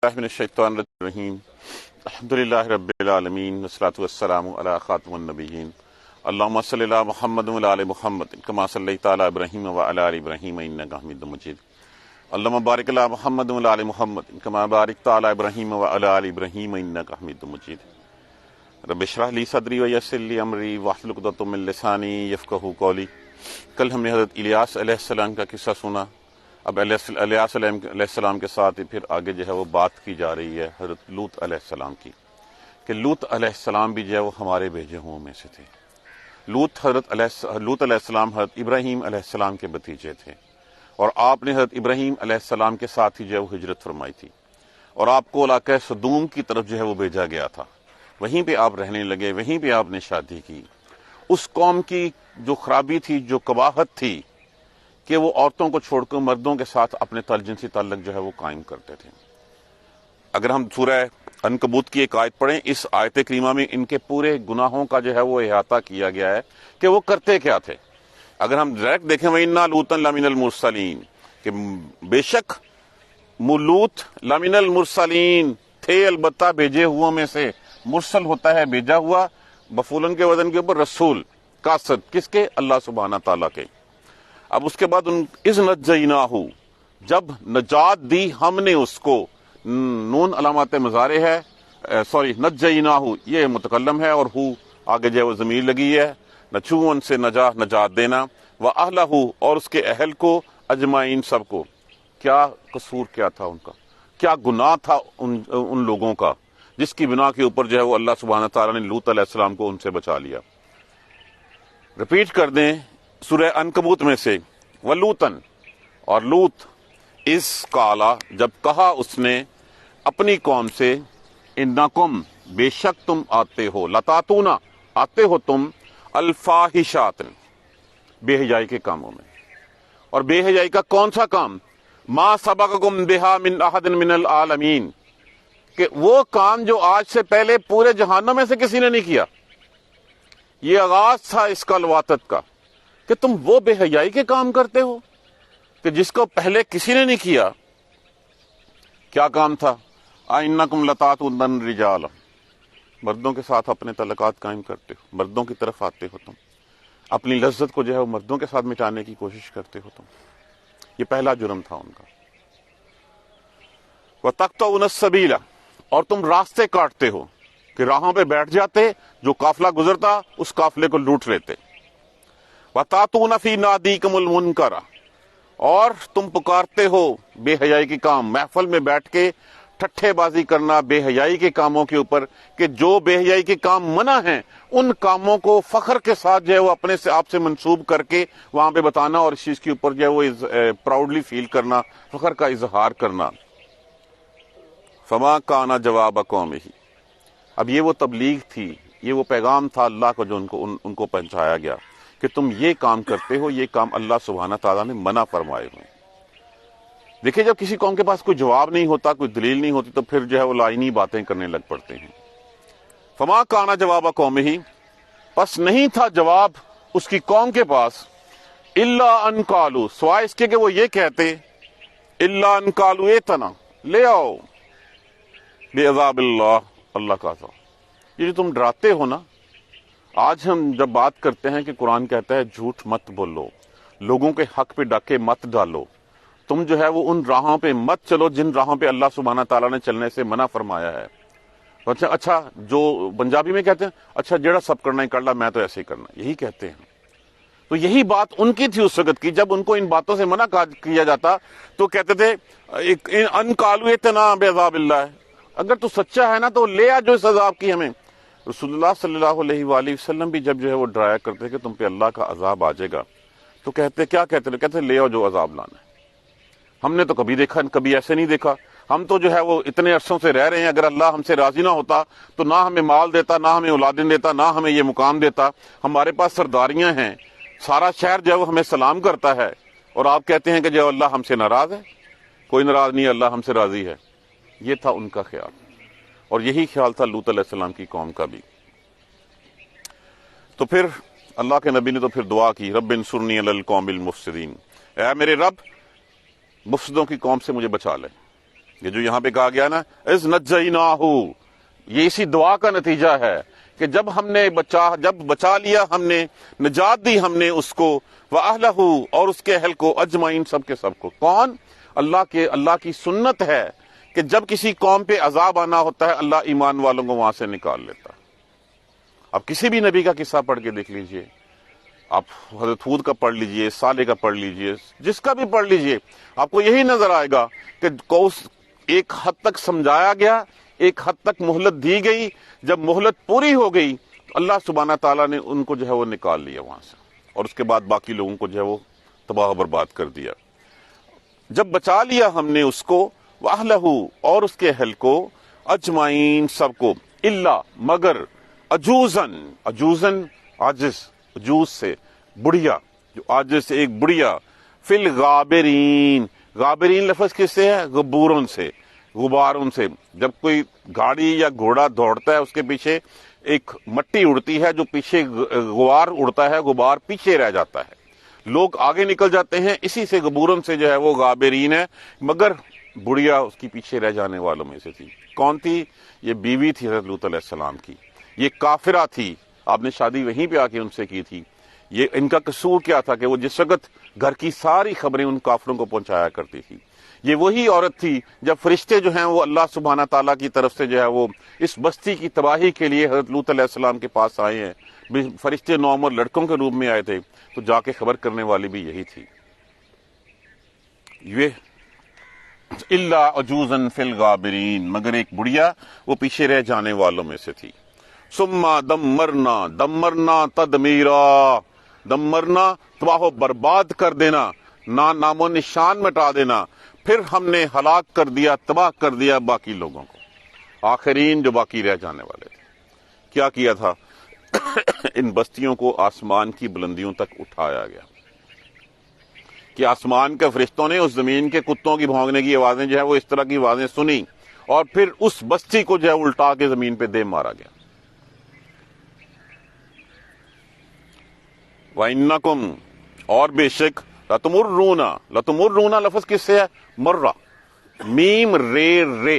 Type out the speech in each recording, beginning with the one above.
من الشیطان الرجیم الحمدللہ رب العالمین والصلاة والسلام علی خاتم النبیین اللہم صلی علی محمد وعلی آل محمد کما صلیت علی ابراہیم وعلی آل ابراہیم انک حمید مجید اللہم بارک علی محمد وعلی آل محمد کما بارکت علی ابراہیم وعلی آل ابراہیم انک حمید مجید رب اشرح لی صدری ویسر لی امری واحلل عقدۃ من لسانی یفقہوا قولی۔ کل ہم نے حضرت الیاس علیہ السلام کا قصہ سنا۔ اب الیاس علیہ السلام کے ساتھ ہی پھر آگے جو ہے وہ بات کی جا رہی ہے حضرت لوط علیہ السلام کی، کہ لوط علیہ السلام بھی جو ہے وہ ہمارے بھیجے ہوں میں سے تھے۔ لوط علیہ السلام حضرت ابراہیم علیہ السلام کے بھتیجے تھے، اور آپ نے حضرت ابراہیم علیہ السلام کے ساتھ ہی جو ہے وہ ہجرت فرمائی تھی، اور آپ کو علاقہ سدوم کی طرف جو ہے وہ بھیجا گیا تھا۔ وہیں پہ آپ رہنے لگے، وہیں پہ آپ نے شادی کی۔ اس قوم کی جو خرابی تھی، جو قباحت تھی، کہ وہ عورتوں کو چھوڑ کر مردوں کے ساتھ اپنے جنسی تعلق جو ہے وہ قائم کرتے تھے۔ اگر ہم سورہ عنکبوت کی ایک آیت پڑھیں، اس آیت کریمہ میں ان کے پورے گناہوں کا جو ہے وہ احاطہ کیا گیا ہے کہ وہ کرتے کیا تھے۔ اگر ہم ڈائریکٹ دیکھیں وَإِنَّا لُوطًا لَمِنَ الْمُرْسَلِينَ، کہ بے شک لوط لَمِنَ الْمُرْسَلِينَ تھے، البتہ بھیجے ہوا میں سے۔ مرسل ہوتا ہے بھیجا ہوا، مفعول کے وزن کے اوپر رسول، قاصد کس کے؟ اللہ سبحانہ تعالیٰ کے۔ اب اس کے بعد اذ نجیناہ، جب نجات دی ہم نے اس کو، نون علامات مضارع ہے، نجیناہ یہ متکلم ہے، اور ہو آگے جو ہے وہ ضمیر لگی ہے، نچون سے نجات دینا، واہلہ اور اس کے اہل کو، اجمعین سب کو۔ کیا قصور کیا تھا ان کا، کیا گناہ تھا ان لوگوں کا، جس کی بنا کے اوپر جو ہے وہ اللہ سبحانہ تعالیٰ نے لوط علیہ السلام کو ان سے بچا لیا۔ ریپیٹ کر دیں سورہ عنکبوت میں سے، وَلُوطًا اور لوط، اس قالا جب کہا اس نے اپنی قوم سے، انکم بے شک تم آتے ہو، لتاتونا آتے ہو تم، الفاحشات بے حیائی کے کاموں میں۔ اور بے حیائی کا کون سا کام؟ ما سبقکم بہا من احد من العالمین، کہ وہ کام جو آج سے پہلے پورے جہانوں میں سے کسی نے نہیں کیا۔ یہ آغاز تھا اس کا لواطت کا، کہ تم وہ بے حیائی کے کام کرتے ہو کہ جس کو پہلے کسی نے نہیں کیا۔ کیا کام تھا؟ اِنَّکُمْ لَتَأْتُونَ الرِّجَالَ، مردوں کے ساتھ اپنے تعلقات قائم کرتے ہو، مردوں کی طرف آتے ہو تم، اپنی لذت کو جو ہے وہ مردوں کے ساتھ مٹانے کی کوشش کرتے ہو تم۔ یہ پہلا جرم تھا ان کا۔ وَتَقْطَعُونَ السَّبِيلَ، اور تم راستے کاٹتے ہو، کہ راہوں پہ بیٹھ جاتے، جو قافلہ گزرتا اس قافلے کو لوٹ لیتے۔ وَتَأْتُونَ فِي نَادِيكُمُ الْمُنكَرَ، اور تم پکارتے ہو بے حیائی کے کام، محفل میں بیٹھ کے ٹھٹھے بازی کرنا بے حیائی کے کاموں کے اوپر، کہ جو بے حیائی کے کام منع ہیں ان کاموں کو فخر کے ساتھ جو ہے وہ اپنے سے آپ سے منسوب کر کے وہاں پہ بتانا، اور اس چیز کے اوپر جو ہے وہ پراؤڈلی فیل کرنا، فخر کا اظہار کرنا۔ فما کان جواب قومہ، اب یہ وہ تبلیغ تھی، یہ وہ پیغام تھا اللہ کو جو ان کو پہنچایا گیا، کہ تم یہ کام کرتے ہو، یہ کام اللہ سبحانہ تعالیٰ نے منع فرمائے ہوئے۔ دیکھیں جب کسی قوم کے پاس کوئی جواب نہیں ہوتا، کوئی دلیل نہیں ہوتی، تو پھر جو ہے وہ لائنی باتیں کرنے لگ پڑتے ہیں۔ فما کان جواب قومہ، پس نہیں تھا جواب اس کی قوم کے پاس، الا ان قالوا، سوائے اس کے کہ وہ یہ کہتے، الا ان قالوا ایتنا، لے آؤ بعذاب اللہ، اللہ کا عذاب۔ یہ جو تم ڈراتے ہو نا، آج ہم جب بات کرتے ہیں کہ قرآن کہتا ہے جھوٹ مت بولو، لوگوں کے حق پہ ڈاکے مت ڈالو، تم جو ہے وہ ان راہوں پہ مت چلو جن راہوں پہ اللہ سبحانہ تعالیٰ نے چلنے سے منع فرمایا ہے۔ اچھا جو پنجابی میں کہتے ہیں، اچھا جڑا سب کرنا ہی کر لا، میں تو ایسے ہی کرنا، یہی کہتے ہیں۔ تو یہی بات ان کی تھی اس وقت کی، جب ان کو ان باتوں سے منع کیا جاتا تو کہتے تھے ان قالوا اتنا بعذاب اللہ، اگر تو سچا ہے نا تو لے آ جو اس عذاب کی ہمیں۔ رسول اللہ صلی اللہ علیہ وآلہ وسلم بھی جب جو ہے وہ ڈرایا کرتے کہ تم پہ اللہ کا عذاب آ جائے گا، تو کیا کہتے لے آؤ جو عذاب لانا ہے۔ ہم نے تو کبھی دیکھا، کبھی ایسے نہیں دیکھا، ہم تو جو ہے وہ اتنے عرصوں سے رہ رہے ہیں، اگر اللہ ہم سے راضی نہ ہوتا تو نہ ہمیں مال دیتا، نہ ہمیں اولادیں دیتا، نہ ہمیں یہ مقام دیتا، ہمارے پاس سرداریاں ہیں، سارا شہر جو ہے وہ ہمیں سلام کرتا ہے، اور آپ کہتے ہیں کہ جو اللہ ہم سے ناراض ہے۔ کوئی ناراض نہیں، اللہ ہم سے راضی ہے۔ یہ تھا ان کا خیال، اور یہی خیال تھا لوط علیہ السلام کی قوم کا بھی۔ تو پھر اللہ کے نبی نے تو پھر دعا کی، رب انصرنی علی القوم المفسدین، اے میرے رب مفسدوں کی قوم سے مجھے بچا لے۔ یہ جو یہاں پہ کہا گیا نا اذ نجیناہ، یہ اسی دعا کا نتیجہ ہے کہ جب بچا لیا ہم نے، نجات دی ہم نے اس کو، وَأَهْلَهُ، اور اس کے اہل کو، اجمعین، سب کے سب کو۔ کون؟ اللہ کی سنت ہے کہ جب کسی قوم پہ عذاب آنا ہوتا ہے اللہ ایمان والوں کو وہاں سے نکال لیتا۔ اب کسی بھی نبی کا قصہ پڑھ کے دیکھ لیجئے، آپ حضرت ہود کا پڑھ لیجئے، صالح کا پڑھ لیجئے، جس کا بھی پڑھ لیجئے، آپ کو یہی نظر آئے گا کہ ایک حد تک سمجھایا گیا، ایک حد تک مہلت دی گئی، جب مہلت پوری ہو گئی تو اللہ سبحانہ تعالیٰ نے ان کو جو ہے وہ نکال لیا وہاں سے، اور اس کے بعد باقی لوگوں کو جو ہے وہ تباہ و برباد کر دیا۔ جب بچا لیا ہم نے اس کو، وَأَهْلَهُ، اور اس کے اہل کو، اجمعین، سب کو، الا، مگر، عجوزن عاجز، عجوز سے بڑھیا، جو عاجز سے ایک بڑھیا، فی الغابرین، غابرین لفظ کس سے ہے؟ غبوروں سے، غباروں سے۔ جب کوئی گاڑی یا گھوڑا دوڑتا ہے اس کے پیچھے ایک مٹی اڑتی ہے، جو پیچھے غبار اڑتا ہے، غبار پیچھے رہ جاتا ہے، لوگ آگے نکل جاتے ہیں، اسی سے غبورن سے جو ہے وہ غابرین ہے، مگر بڑھیا اس کی پیچھے رہ جانے والوں میں سے تھی۔ کون تھی؟ یہ بیوی تھی حضرت لوط علیہ السلام کی، یہ کافرہ تھی، آپ نے شادی وہیں پہ آ کے ان سے کی تھی۔ یہ ان کا قصور کیا تھا کہ وہ جس وقت گھر کی ساری خبریں ان کافروں کو پہنچایا کرتی تھی۔ یہ وہی عورت تھی جب فرشتے جو ہیں وہ اللہ سبحانہ تعالیٰ کی طرف سے جو ہے وہ اس بستی کی تباہی کے لیے حضرت لوط علیہ السلام کے پاس آئے ہیں، فرشتے نوعمر لڑکوں کے روپ میں آئے تھے، تو جا کے خبر کرنے والی بھی یہی تھی۔ یہ الا عجوزا فی الغابرین، مگر ایک بڑھیا وہ پیچھے رہ جانے والوں میں سے تھی۔ ثم دمرنا تدمیرا، دمرنا تباہ و برباد کر دینا، نام و نشان مٹا دینا، پھر ہم نے ہلاک کر دیا، تباہ کر دیا باقی لوگوں کو، آخرین جو باقی رہ جانے والے تھے۔ کیا کیا تھا؟ ان بستیوں کو آسمان کی بلندیوں تک اٹھایا گیا کہ آسمان کے فرشتوں نے اس زمین کے کتوں کی بھونکنے کی آوازیں جو ہے وہ اس طرح کی آوازیں سنی، اور پھر اس بستی کو جو ہے الٹا کے زمین پہ دے مارا گیا۔ وَإِنَّكُمْ، اور بے شک، لَتُمُرُّونَ لفظ کس سے ہے؟ مرہ، میم رے،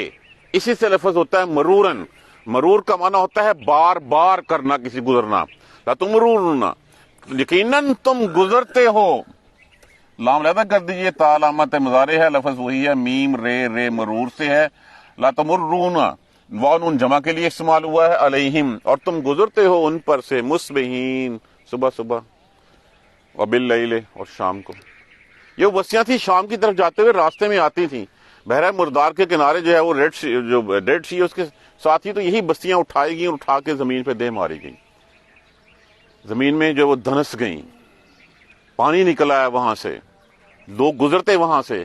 اسی سے لفظ ہوتا ہے مرورن۔ مرور کا معنی ہوتا ہے بار بار کرنا، کسی گزرنا۔ لَتُمُرُّونَ، یقیناً تم گزرتے ہو، لام علیحدہ کر دیجئے، تا علامت مضارع ہے، لفظ وہی ہے، میم رے مرور سے ہے۔ لَتُمُرُّونَ، وَنُون جمع کے لیے استعمال ہوا ہے، علیہم، اور تم گزرتے ہو ان پر سے، مصبحین، صبح، وباللیل، اور شام کو۔ یہ بستیاں تھی شام کی طرف جاتے ہوئے راستے میں آتی تھیں، بحیرہ مردار کے کنارے جو ہے وہ ریڈ سی اس کے ساتھ ہی، تو یہی بستیاں اٹھائی گئیں، اٹھا کے زمین پہ دے ماری گئیں، زمین میں جو وہ دھنس گئیں، پانی نکل آیا وہاں سے، لوگ گزرتے وہاں سے،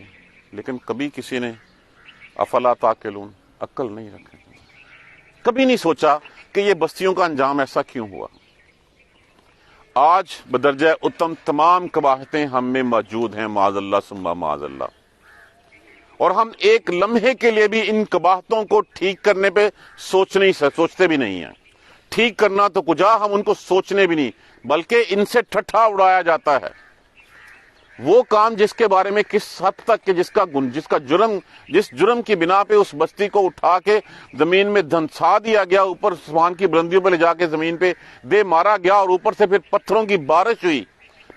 لیکن کبھی کسی نے افلا تعقلون، عقل نہیں رکھے، کبھی نہیں سوچا کہ یہ بستیوں کا انجام ایسا کیوں ہوا۔ آج بدرجہ اتم تمام قباحتیں ہم میں موجود ہیں، معاذ اللہ ثم معاذ اللہ، اور ہم ایک لمحے کے لیے بھی ان قباحتوں کو ٹھیک کرنے پہ سوچتے بھی نہیں ہیں۔ ٹھیک کرنا تو کجا، ہم ان کو سوچنے بھی نہیں، بلکہ ان سے ٹھٹھا اڑایا جاتا ہے۔ وہ کام جس کے بارے میں کس حد تک کہ جس جرم کی بنا پہ اس بستی کو اٹھا کے زمین میں دھنسا دیا گیا، اوپر آسمان کی بلندیوں پہ لے جا کے زمین پہ دے مارا گیا، اور اوپر سے پھر پتھروں کی بارش ہوئی،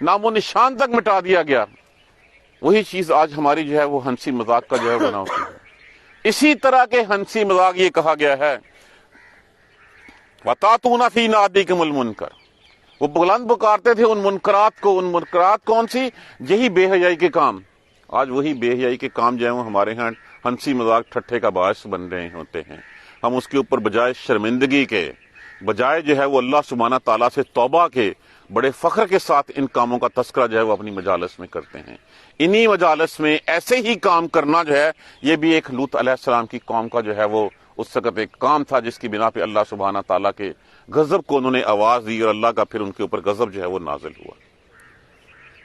نام و نشان تک مٹا دیا گیا، وہی چیز آج ہماری جو ہے وہ ہنسی مذاق کا جو ہے بنا ہوتی ہے۔ اسی طرح کے ہنسی مذاق یہ کہا گیا ہے، وَتَأْتُونَ فِي نَادِيكُمُ الْمُنكَرَ، وہ بلند پکارتے تھے ان منکرات کو۔ ان منکرات کون سی؟ یہی بے حیائی کے کام۔ آج وہی بے حیائی کے کام جو ہیں وہ ہمارے ہاں ہنسی مذاق ٹھٹھے کا باعث بن رہے ہوتے ہیں۔ ہم اس کے اوپر بجائے شرمندگی کے، بجائے جو ہے وہ اللہ سبحانہ تعالیٰ سے توبہ کے، بڑے فخر کے ساتھ ان کاموں کا تذکرہ جو ہے وہ اپنی مجالس میں کرتے ہیں۔ انہی مجالس میں ایسے ہی کام کرنا جو ہے، یہ بھی ایک لوط علیہ السلام کی قوم کا جو ہے وہ اس وقت ایک کام تھا، جس کی بنا پہ اللہ سبحانہ تعالیٰ کے غضب کو انہوں نے آواز دی، اور اللہ کا پھر ان کے اوپر غضب جو ہے وہ نازل ہوا۔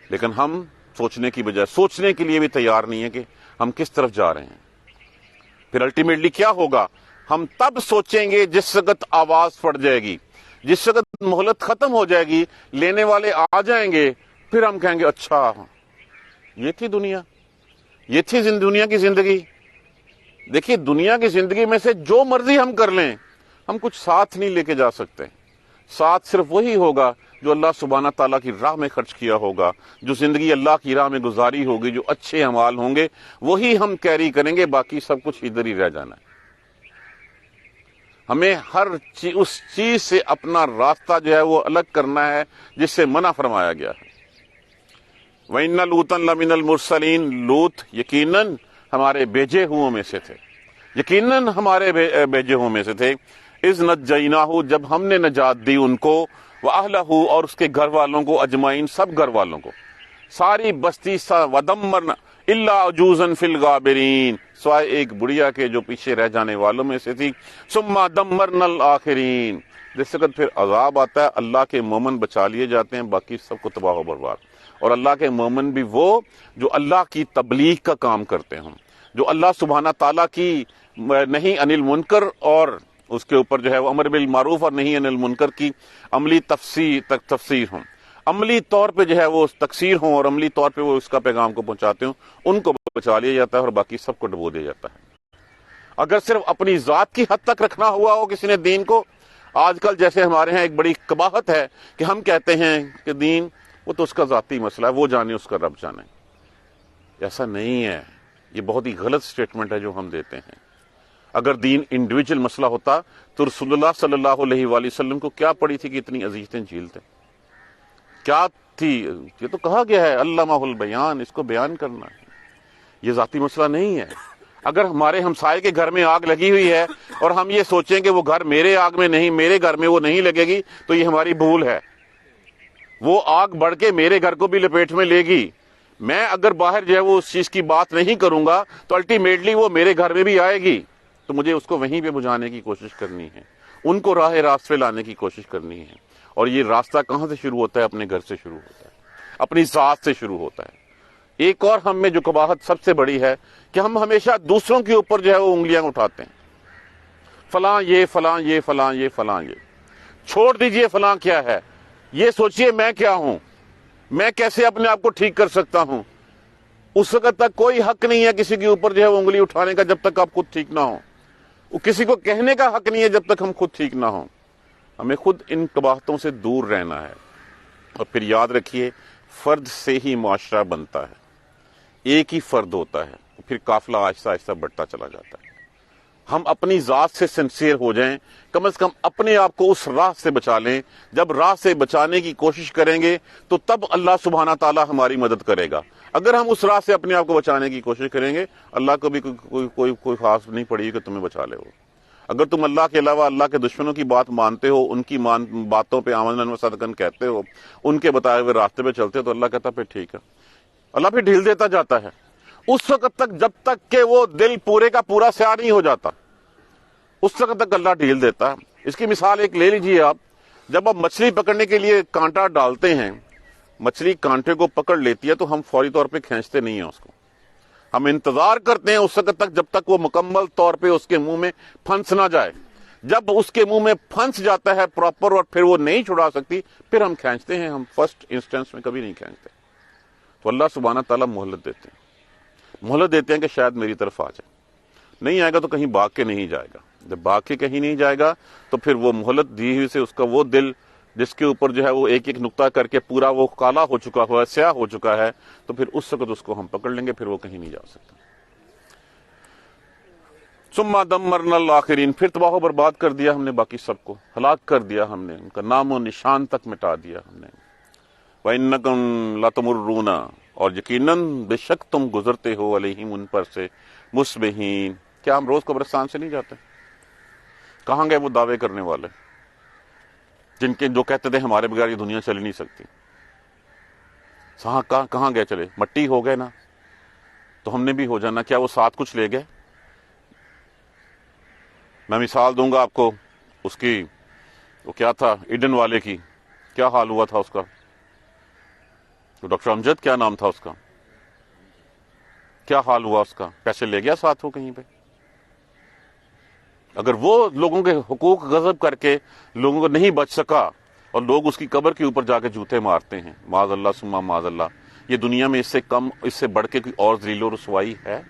لیکن ہم سوچنے کی بجائے، سوچنے کے لیے بھی تیار نہیں ہے کہ ہم کس طرف جا رہے ہیں۔ پھر الٹیمیٹلی کیا ہوگا؟ ہم تب سوچیں گے جس وقت آواز پھٹ جائے گی، جس وقت مہلت ختم ہو جائے گی، لینے والے آ جائیں گے، پھر ہم کہیں گے اچھا یہ تھی دنیا، یہ تھی دنیا کی زندگی، دیکھیے دنیا کی زندگی میں سے جو مرضی ہم کر لیں، ہم کچھ ساتھ نہیں لے کے جا سکتے. ساتھ صرف وہی ہوگا جو اللہ سبحانہ تعالیٰ کی راہ میں خرچ کیا ہوگا، جو زندگی اللہ کی راہ میں گزاری ہوگی، جو اچھے اعمال ہوں گے وہی ہم کیری کریں گے، باقی سب کچھ ادھر ہی رہ جانا ہے. ہمیں ہر اس چیز سے اپنا راستہ جو ہے وہ الگ کرنا ہے جس سے منع فرمایا گیا ہے. وَإِنَّ لُوطًا لَمِنَ الْمُرْسَلِينَ، لوط یقیناً ہمارے بھیجے ہوں میں سے تھے، یقیناً ہمارے بھیجے ہوں میں سے تھے. اِذْ نَجَّيْنَاهُ، جب ہم نے نجات دی ان کو، وَأَهْلَهُ اور اس کے گھر والوں کو، اجمعین سب گھر والوں کو، ساری بستی وَدَمَّرْنَا إِلَّا عَجُوزًا فِي الْغَابِرِينَ، سوائے ایک بڑھیا کے جو پیچھے رہ جانے والوں میں سے تھی. ثُمَّ دَمَّرْنَا الْآخِرِينَ، جس وقت پھر عذاب آتا ہے اللہ کے مومن بچا لیے جاتے ہیں، باقی سب کو تباہ و برباد. اور اللہ کے مومن بھی وہ جو اللہ کی تبلیغ کا کام کرتے ہوں، جو اللہ سبحانہ تعالیٰ کی نہیں عن المنکر اور اس کے اوپر جو ہے وہ امر بالمعروف اور نہیں عن المنکر کی عملی تفسیر ہوں، عملی طور پہ جو ہے وہ تکثیر ہوں اور عملی طور پہ وہ اس کا پیغام کو پہنچاتے ہوں، ان کو بچا لیا جاتا ہے اور باقی سب کو ڈبو دیا جاتا ہے. اگر صرف اپنی ذات کی حد تک رکھنا ہوا ہو کسی نے دین کو، آج کل جیسے ہمارے ہاں ایک بڑی قباحت ہے کہ ہم کہتے ہیں کہ دین وہ تو اس کا ذاتی مسئلہ ہے، وہ جانے اس کا رب جانے. ایسا نہیں ہے، یہ بہت ہی غلط سٹیٹمنٹ ہے جو ہم دیتے ہیں. اگر دین انڈیویجول مسئلہ ہوتا تو رسول اللہ صلی اللہ علیہ وآلہ وسلم کو کیا پڑی تھی کہ اتنی اذیتیں جھیلتے؟ کیا تھی؟ یہ تو کہا گیا ہے علمہ البیان، اس کو بیان کرنا ہے، یہ ذاتی مسئلہ نہیں ہے. اگر ہمارے ہمسائے کے گھر میں آگ لگی ہوئی ہے اور ہم یہ سوچیں کہ وہ گھر میرے آگ میں نہیں، میرے گھر میں وہ نہیں لگے گی، تو یہ ہماری بھول ہے. وہ آگ بڑھ کے میرے گھر کو بھی لپیٹ میں لے گی. میں اگر باہر جو ہے وہ اس چیز کی بات نہیں کروں گا تو الٹیمیٹلی وہ میرے گھر میں بھی آئے گی، تو مجھے اس کو وہیں پہ بجھانے کی کوشش کرنی ہے، ان کو راہ راست پہ لانے کی کوشش کرنی ہے. اور یہ راستہ کہاں سے شروع ہوتا ہے؟ اپنے گھر سے شروع ہوتا ہے، اپنی ذات سے شروع ہوتا ہے. ایک اور ہم میں جو قباحت سب سے بڑی ہے کہ ہم ہمیشہ دوسروں کے اوپر جو ہے وہ انگلیاں اٹھاتے ہیں، فلاں یہ، فلاں یہ، فلاں یہ، فلاں یہ. چھوڑ دیجئے فلاں کیا ہے، یہ سوچئے میں کیا ہوں، میں کیسے اپنے آپ کو ٹھیک کر سکتا ہوں. اس وقت تک کوئی حق نہیں ہے کسی کے اوپر جو ہے وہ انگلی اٹھانے کا جب تک آپ خود ٹھیک نہ ہو. کسی کو کہنے کا حق نہیں ہے جب تک ہم خود ٹھیک نہ ہوں. ہمیں خود ان قباحتوں سے دور رہنا ہے. اور پھر یاد رکھیے فرد سے ہی معاشرہ بنتا ہے، ایک ہی فرد ہوتا ہے، پھر قافلہ آہستہ آہستہ بڑھتا چلا جاتا ہے. ہم اپنی ذات سے سنسیئر ہو جائیں، کم از کم اپنے آپ کو اس راہ سے بچا لیں. جب راہ سے بچانے کی کوشش کریں گے تو تب اللہ سبحانہ تعالیٰ ہماری مدد کرے گا. اگر ہم اس راہ سے اپنے آپ کو بچانے کی کوشش کریں گے، اللہ کو بھی کوئی خاص نہیں پڑے گی کہ تمہیں بچا لے. ہو اگر تم اللہ کے علاوہ اللہ کے دشمنوں کی بات مانتے ہو، ان کی باتوں پہ آمنا و صدقن کہتے ہو، ان کے بتائے ہوئے راستے پہ چلتے ہو، تو اللہ کہتا پھر ٹھیک ہے. اللہ پھر ڈھیل دیتا جاتا ہے اس وقت تک جب تک کہ وہ دل پورے کا پورا سیاہ نہیں ہو جاتا، اس وقت تک اللہ ڈھیل دیتا ہے. اس کی مثال ایک لے لیجیے آپ، جب آپ مچھلی پکڑنے کے لیے کانٹا ڈالتے ہیں، مچھلی کانٹے کو پکڑ لیتی ہے تو ہم فوری طور پہ کھینچتے نہیں ہیں اس کو، ہم انتظار کرتے ہیں اس وقت تک جب تک وہ مکمل طور پہ اس کے منہ میں پھنس نہ جائے. جب اس کے منہ میں پھنس جاتا ہے پراپر اور پھر وہ نہیں چھڑا سکتی، پھر ہم کھینچتے ہیں. ہم فرسٹ انسٹنس میں کبھی نہیں کھینچتے. تو اللہ سبحانہ تعالیٰ مہلت دیتے ہیں کہ شاید میری طرف آ جائے. نہیں آئے گا تو کہیں بھاگ کے نہیں جائے گا. جب بھاگ کے کہیں نہیں جائے گا تو پھر وہ مہلت دی ہوئی سے اس کا وہ دل جس کے اوپر جو ہے وہ ایک ایک نقطہ کر کے پورا وہ کالا ہو چکا ہوا ہے، سیاہ ہو چکا ہے، تو پھر اس وقت اس کو ہم پکڑ لیں گے، پھر وہ کہیں نہیں جا سکتا. ثم دمرنا الآخرین، پھر تباہ و برباد کر دیا ہم نے باقی سب کو، ہلاک کر دیا ہم نے، ان کا نام و نشان تک مٹا دیا ہم نے. وَإِنَّكُمْ لَتَمُرُّونَ، اور یقیناً بے شک تم گزرتے ہو علیہم ان پر سے، مصبحین. کیا ہم روز قبرستان سے نہیں جاتے؟ کہاں گئے وہ دعوے کرنے والے جن کے جو کہتے تھے ہمارے بغیر یہ دنیا چل نہیں سکتی؟ کہاں گئے چلے؟ مٹی ہو گئے نا، تو ہم نے بھی ہو جانا. کیا وہ ساتھ کچھ لے گئے؟ میں مثال دوں گا آپ کو اس کی، وہ کیا تھا ایڈن والے کی، کیا حال ہوا تھا اس کا. ڈاکٹر امجد کیا نام تھا اس کا، کیا حال ہوا اس کا؟ پیسے لے گیا ساتھ وہ کہیں پہ؟ اگر وہ لوگوں کے حقوق غصب کر کے لوگوں کو نہیں بچ سکا اور لوگ اس کی قبر کے اوپر جا کے جوتے مارتے ہیں، معاذ اللہ ثم معاذ اللہ، یہ دنیا میں اس سے کم، اس سے بڑھ کے کوئی اور ذلیل و رسوائی ہے؟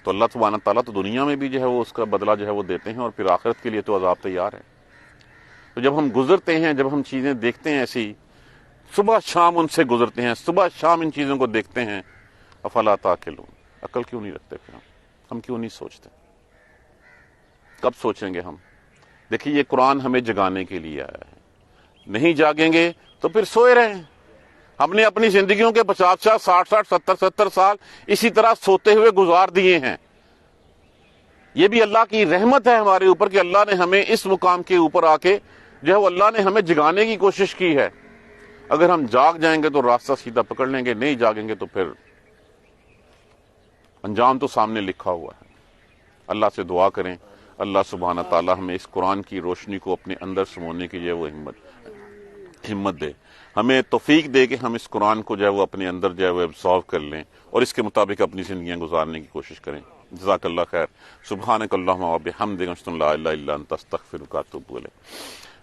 تو اللہ سبحانہ تعالیٰ تو دنیا میں بھی جو ہے وہ اس کا بدلہ جو ہے وہ دیتے ہیں، اور پھر آخرت کے لیے تو عذاب تیار ہے۔ تو جب ہم گزرتے ہیں، جب ہم چیزیں دیکھتے ہیں ایسی، صبح شام ان سے گزرتے ہیں، صبح شام ان چیزوں کو دیکھتے ہیں، افلا تعقلون، عقل کیوں نہیں رکھتے؟ پھر ہم کیوں نہیں سوچتے؟ کب سوچیں گے ہم؟ دیکھیے یہ قرآن ہمیں جگانے کے لیے آیا ہے، نہیں جاگیں گے تو پھر سوئے رہیں۔ ہم نے اپنی زندگیوں کے 50 60 70 سال اسی طرح سوتے ہوئے گزار دیے ہیں۔ یہ بھی اللہ کی رحمت ہے ہمارے اوپر کہ اللہ نے ہمیں اس مقام کے اوپر آ کے جو ہے وہ اللہ نے ہمیں جگانے کی کوشش کی ہے۔ اگر ہم جاگ جائیں گے تو راستہ سیدھا پکڑ لیں گے، نہیں جاگیں گے تو پھر انجام تو سامنے لکھا ہوا ہے۔ اللہ سے دعا کریں اللہ سبحانہ تعالیٰ ہمیں اس قرآن کی روشنی کو اپنے اندر سمونے کی جو ہے وہ ہمت دے، ہمیں توفیق دے کہ ہم اس قرآن کو جو ہے وہ اپنے اندر جو ہے وہ ابزارو کر لیں اور اس کے مطابق اپنی زندگیاں گزارنے کی کوشش کریں۔ جزاک اللہ خیر۔ سبحانک اللہم و بحمدک، اشہد ان لا الہ الا انت، استغفرک و اتوب الیک۔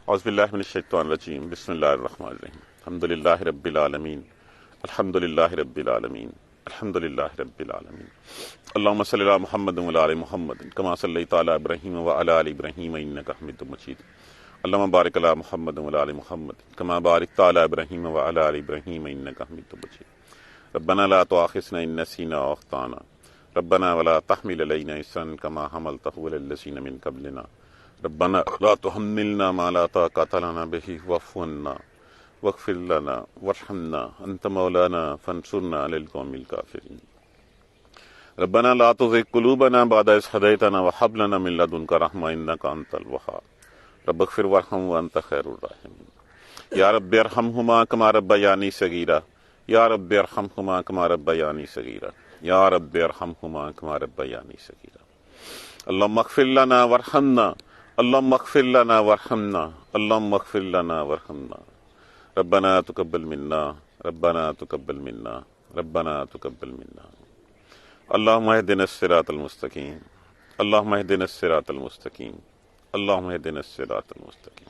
اعوذ باللہ من الشیطان الرجیم، بسم اللہ الرحمن الرحیم۔ الحمدللہ رب العالمین، الحمدللہ رب العالمین، الحمدللہ رب العالمین۔ اللہم صلی علی محمد و علی آل محمد کما صلیت علی ابراہیم و علی آل ابراہیم انک حمید مجید۔ اللہم بارک علی محمد و علی آل محمد کما بارکت علی ابراہیم و علی آل ابراہیم انک حمید مجید۔ ربنا لا تؤاخذنا ان نسینا او اخطانا ربنا ولا تحمل علینا اصرا کما حملته علی الذین من قبلنا ربنا لا تحملنا ما لا طاقة لنا به واعف عنا واغفر لنا وارحمنا انت مولانا فانصرنا على القوم الكافرين۔ ربنا لا تزغ قلوبنا بعد إذ هديتنا وهب لنا من لدنك رحمة إنك أنت الوهاب رب اغفر وارحم وأنت خير الراحمين۔ یا رب ارحمهما كما ربياني صغيرا، یا رب ارحمهما كما ربياني صغيرا، یا رب ارحمهما كما ربياني صغيرا۔ اللهم اغفر لنا وارحمنا، اللهم اغفر لنا وارحمنا، اللهم اغفر لنا وارحمنا۔ ربنا تقبل منا، ربنا تقبل منا، ربنا تقبل منا۔ اللهم اهدنا الصراط المستقيم، اللهم اهدنا الصراط المستقيم، اللهم اهدنا الصراط المستقيم۔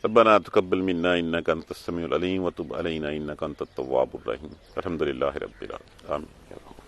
ربنا تقبل منا انك انت السميع العليم وتب علينا انك انت التواب الرحيم۔ الحمد لله رب العالمين، آمين۔